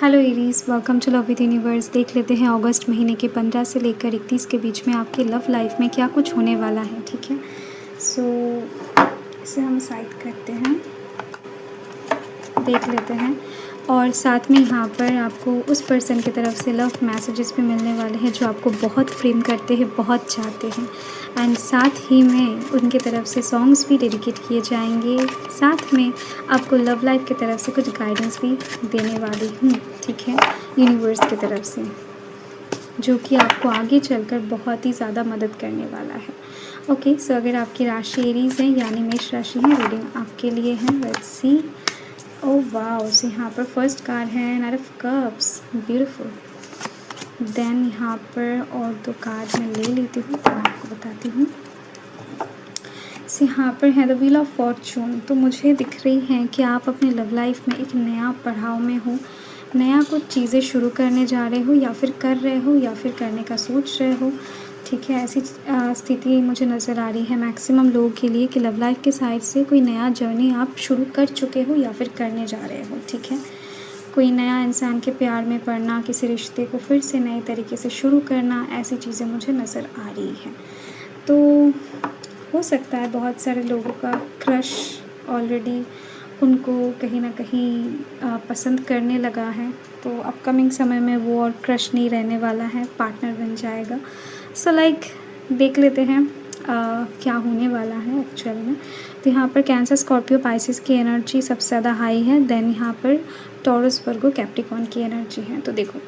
Hello Aries, welcome to love with universe. देख लेते हैं अगस्त महीने के 15 से लेकर 31 के बीच में आपके लव लाइफ में क्या कुछ होने वाला है। ठीक है, सो इसे हम साइड करते हैं, देख लेते हैं। और साथ में यहाँ पर आपको उस पर्सन की तरफ से लव मैसेजेस भी मिलने वाले हैं जो आपको बहुत प्रेम करते हैं, बहुत चाहते हैं। एंड साथ ही में उनके तरफ से सॉन्ग्स भी डेडिकेट किए जाएंगे। साथ में आपको लव लाइफ की तरफ से कुछ गाइडेंस भी देने वाली हूँ, ठीक है, यूनिवर्स की तरफ से, जो कि आपको आगे चलकर बहुत ही ज़्यादा मदद करने वाला है। ओके, सो अगर आपकी राशि एरीज है यानी मेष राशि है, रीडिंग आपके लिए है। Let's see. Oh wow, so यहाँ पर फर्स्ट कार्ड है knight of cups, beautiful. Then यहाँ पर और दो कार्ड मैं ले लेती हूँ, तो मैं आपको बताती हूँ। यहाँ पर है द व्हील ऑफ फॉर्चून। तो मुझे दिख रही है कि आप अपने लव लाइफ में एक नया पड़ाव में हो, नया कुछ चीज़ें शुरू करने जा रहे हो, या फिर कर रहे हो, या फिर करने का सोच रहे हो। ठीक है, ऐसी स्थिति मुझे नज़र आ रही है मैक्सिमम लोगों के लिए कि लव लाइफ के साइड से कोई नया जर्नी आप शुरू कर चुके हो या फिर करने जा रहे हो। ठीक है, कोई नया इंसान के प्यार में पड़ना, किसी रिश्ते को फिर से नए तरीके से शुरू करना, ऐसी चीज़ें मुझे नज़र आ रही हैं। तो हो सकता है बहुत सारे लोगों का क्रश ऑलरेडी उनको कहीं ना कहीं पसंद करने लगा है, तो अपकमिंग समय में वो और क्रश नहीं रहने वाला है, पार्टनर बन जाएगा। सो देख लेते हैं क्या होने वाला है एक्चुअल में। तो यहाँ पर कैंसर, स्कॉर्पियो, पाइसिस की एनर्जी सबसे ज़्यादा हाई है। देन यहाँ पर टॉरस, वर्गो, कैप्रिकॉर्न की एनर्जी है। तो देखो,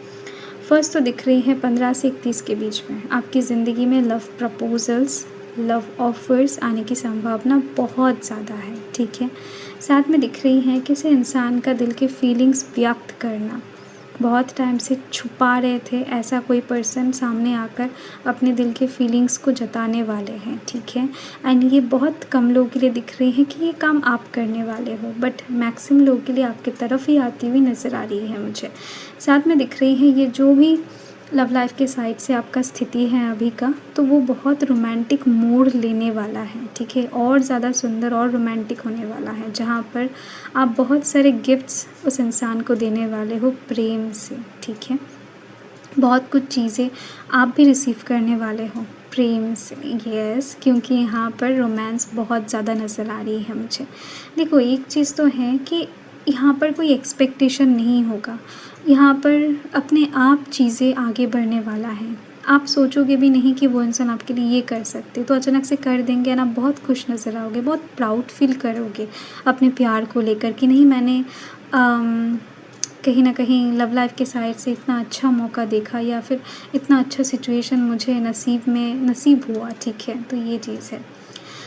फर्स्ट तो दिख रही है 15 से 31 के बीच में आपकी ज़िंदगी में लव प्रपोजल्स, लव ऑफर्स आने की संभावना बहुत ज़्यादा है। ठीक है, साथ में दिख रही है किसी इंसान का दिल की फीलिंग्स व्यक्त करना, बहुत टाइम से छुपा रहे थे, ऐसा कोई पर्सन सामने आकर अपने दिल के फीलिंग्स को जताने वाले हैं। ठीक है, एंड ये बहुत कम लोगों के लिए दिख रही है कि ये काम आप करने वाले हो, बट मैक्सिमम लोगों के लिए आपकी तरफ ही आती हुई नज़र आ रही है मुझे। साथ में दिख रही है ये जो भी लव लाइफ के साइड से आपका स्थिति है अभी का, तो वो बहुत रोमांटिक मोड़ लेने वाला है। ठीक है, और ज़्यादा सुंदर और रोमांटिक होने वाला है, जहाँ पर आप बहुत सारे गिफ्ट्स उस इंसान को देने वाले हो प्रेम से। ठीक है, बहुत कुछ चीज़ें आप भी रिसीव करने वाले हो प्रेम से। यस, क्योंकि यहाँ पर रोमांस बहुत ज़्यादा नज़र आ रही है मुझे। देखो, एक चीज़ तो है कि यहाँ पर कोई एक्सपेक्टेशन नहीं होगा, यहाँ पर अपने आप चीज़ें आगे बढ़ने वाला है। आप सोचोगे भी नहीं कि वो इंसान आपके लिए ये कर सकते, तो अचानक से कर देंगे ना, बहुत खुश नज़र आओगे, बहुत प्राउड फील करोगे अपने प्यार को लेकर कि नहीं, मैंने कहीं ना कहीं लव लाइफ के साइड से इतना अच्छा मौका देखा, या फिर इतना अच्छा सिचुएशन मुझे नसीब हुआ। ठीक है, तो ये चीज़ है।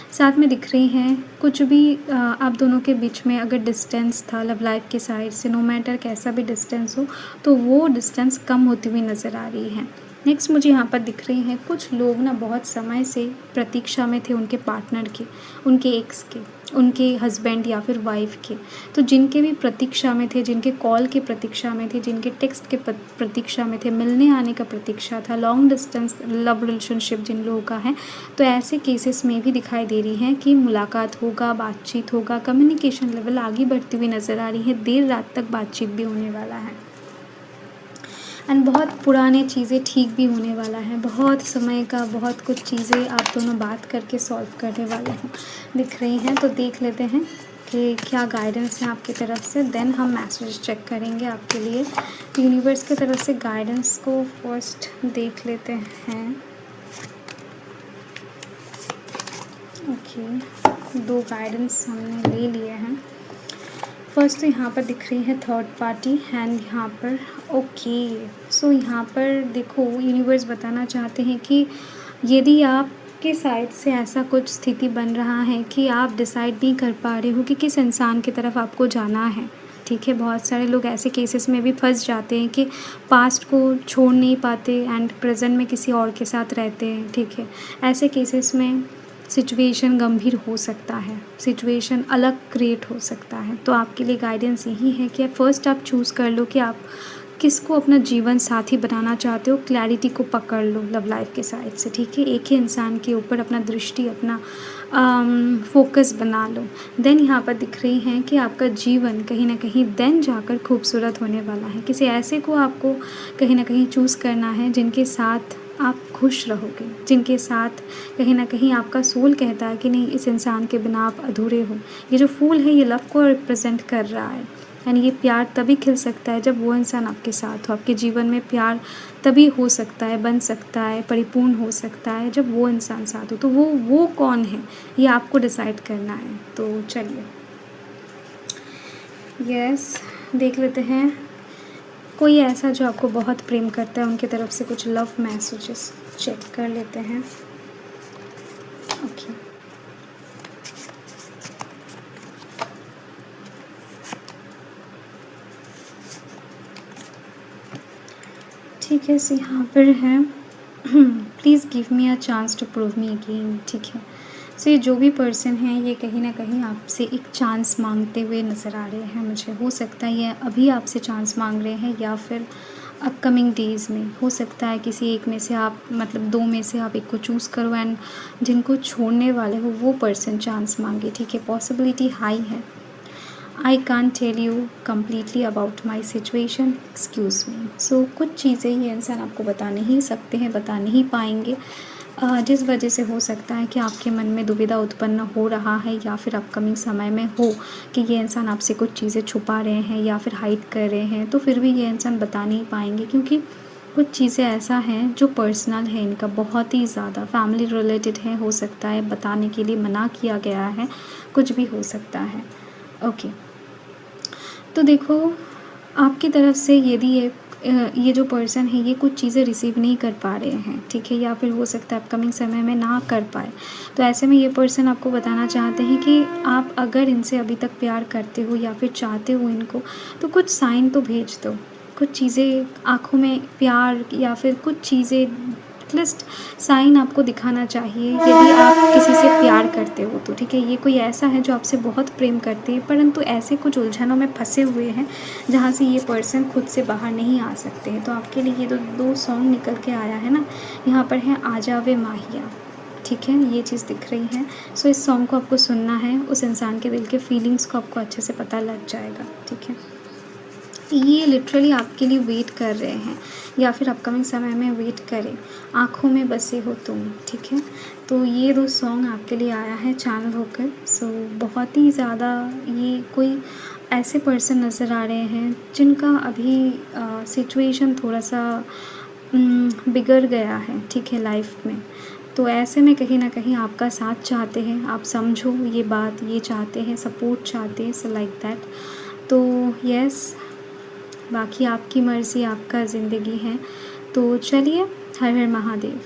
साथ में दिख रही हैं कुछ भी आप दोनों के बीच में अगर डिस्टेंस था लव लाइफ के साइड से, नो मैटर कैसा भी डिस्टेंस हो, तो वो डिस्टेंस कम होती हुई नज़र आ रही है। नेक्स्ट मुझे यहाँ पर दिख रही हैं कुछ लोग ना बहुत समय से प्रतीक्षा में थे उनके पार्टनर के, उनके एक्स के, उनके हस्बैंड या फिर वाइफ के। तो जिनके भी प्रतीक्षा में थे, जिनके कॉल की प्रतीक्षा में थे, जिनके टेक्स्ट के प्रतीक्षा में थे, मिलने आने का प्रतीक्षा था, लॉन्ग डिस्टेंस लव रिलेशनशिप जिन लोगों का है, तो ऐसे केसेस में भी दिखाई दे रही है कि मुलाकात होगा, बातचीत होगा, कम्युनिकेशन लेवल आगे बढ़ती हुई नज़र आ रही है, देर रात तक बातचीत भी होने वाला है। एंड बहुत पुराने चीज़ें ठीक भी होने वाला है, बहुत समय का बहुत कुछ चीज़ें आप दोनों बात करके सॉल्व करने वाले हैं दिख रही हैं। तो देख लेते हैं कि क्या गाइडेंस है आपकी तरफ से, देन हम मैसेज चेक करेंगे आपके लिए। यूनिवर्स की तरफ से गाइडेंस को फर्स्ट देख लेते हैं। ओके, दो गाइडेंस हमने ले लिए हैं। फर्स्ट तो यहाँ पर दिख रही है थर्ड पार्टी एंड यहाँ पर ओके, सो यहाँ पर देखो, यूनिवर्स बताना चाहते हैं कि यदि आपके साइड से ऐसा कुछ स्थिति बन रहा है कि आप डिसाइड नहीं कर पा रहे हो कि किस इंसान की तरफ आपको जाना है। ठीक है, बहुत सारे लोग ऐसे केसेस में भी फंस जाते हैं कि पास्ट को छोड़ नहीं पाते एंड प्रेजेंट में किसी और के साथ रहते हैं। ठीक है, ऐसे केसेस में सिचुएशन गंभीर हो सकता है, सिचुएशन अलग क्रिएट हो सकता है। तो आपके लिए गाइडेंस यही है कि फर्स्ट आप चूज़ कर लो कि आप किसको अपना जीवन साथी बनाना चाहते हो, क्लैरिटी को पकड़ लो लव लाइफ के साइड से। ठीक है, एक ही इंसान के ऊपर अपना दृष्टि, अपना फ़ोकस बना लो। देन यहाँ पर दिख रही हैं कि आपका जीवन कहीं न कहीं देन जाकर खूबसूरत होने वाला है। किसी ऐसे को आपको कहीं न कहीं चूज़ करना है जिनके साथ आप खुश रहोगे, जिनके साथ कहीं न कहीं आपका सोल कहता है कि नहीं, इस इंसान के बिना आप अधूरे हो। ये जो फूल है ये लव को रिप्रेज़ेंट कर रहा है। यानी ये प्यार तभी खिल सकता है जब वो इंसान आपके साथ हो। आपके जीवन में प्यार तभी हो सकता है, बन सकता है, परिपूर्ण हो सकता है जब वो इंसान साथ हो। तो वो कौन है ये आपको डिसाइड करना है। तो चलिए देख लेते हैं कोई ऐसा जो आपको बहुत प्रेम करता है, उनकी तरफ से कुछ लव मैसेजेस चेक कर लेते हैं। ओके, ठीक है। यहाँ पर है please give me a chance to prove me again. ठीक है। ये जो भी पर्सन है ये कहीं न कहीं आपसे एक चांस मांगते हुए नज़र आ रहे हैं मुझे। हो सकता है ये अभी आपसे चांस मांग रहे हैं या फिर अपकमिंग डेज़ में। हो सकता है किसी एक में से आप, मतलब 2 में से आप एक को चूज़ करो एंड जिनको छोड़ने वाले हो वो पर्सन चांस मांगे। ठीक है, पॉसिबिलिटी हाई है। I can't tell you completely about my situation, excuse me. So कुछ चीज़ें ये इंसान आपको बता नहीं सकते हैं, बता नहीं पाएंगे, जिस वजह से हो सकता है कि आपके मन में दुविधा उत्पन्न हो रहा है या फिर अपकमिंग समय में हो कि ये इंसान आपसे कुछ चीज़ें छुपा रहे हैं या फिर हाइड कर रहे हैं। तो फिर भी ये इंसान बता नहीं पाएंगे क्योंकि कुछ चीज़ें ऐसा हैं जो पर्सनल है इनका, बहुत ही ज़्यादा फैमिली रिलेटेड है। हो सकता है बताने के लिए मना किया गया है, कुछ भी हो सकता है। ओके, तो देखो आपकी तरफ से यदि ये जो पर्सन है ये कुछ चीज़ें रिसीव नहीं कर पा रहे हैं, ठीक है, या फिर हो सकता है अपकमिंग समय में ना कर पाए, तो ऐसे में ये पर्सन आपको बताना चाहते हैं कि आप अगर इनसे अभी तक प्यार करते हो या फिर चाहते हो इनको, तो कुछ साइन तो भेज दो। कुछ चीज़ें आँखों में प्यार या फिर कुछ चीज़ें एटलीस्ट साइन आपको दिखाना चाहिए यदि आप किसी से प्यार करते हो तो। ठीक है, ये कोई ऐसा है जो आपसे बहुत प्रेम करते हैं परंतु ऐसे कुछ उलझनों में फंसे हुए हैं जहाँ से ये पर्सन खुद से बाहर नहीं आ सकते हैं। तो आपके लिए ये दो सॉन्ग निकल के आया है ना, यहाँ पर है आजा वे माहिया। ठीक है, ये चीज़ दिख रही है। सो इस सॉन्ग को आपको सुनना है, उस इंसान के दिल के फीलिंग्स को आपको अच्छे से पता लग जाएगा। ठीक है, ये लिटरली आपके लिए वेट कर रहे हैं या फिर अपकमिंग समय में वेट करें। आँखों में बसे हो तुम। ठीक है, तो ये 2 सॉन्ग आपके लिए आया है चैनल होकर। सो बहुत ही ज़्यादा ये कोई ऐसे पर्सन नज़र आ रहे हैं जिनका अभी सिचुएशन थोड़ा सा बिगड़ गया है, ठीक है, लाइफ में। तो ऐसे में कहीं न कहीं आपका साथ चाहते हैं, आप समझो ये बात, ये चाहते हैं, सपोर्ट चाहते हैं, सो लाइक दैट। तो यस, बाकी आपकी मर्ज़ी, आपका ज़िंदगी है। तो चलिए, हर हर महादेव।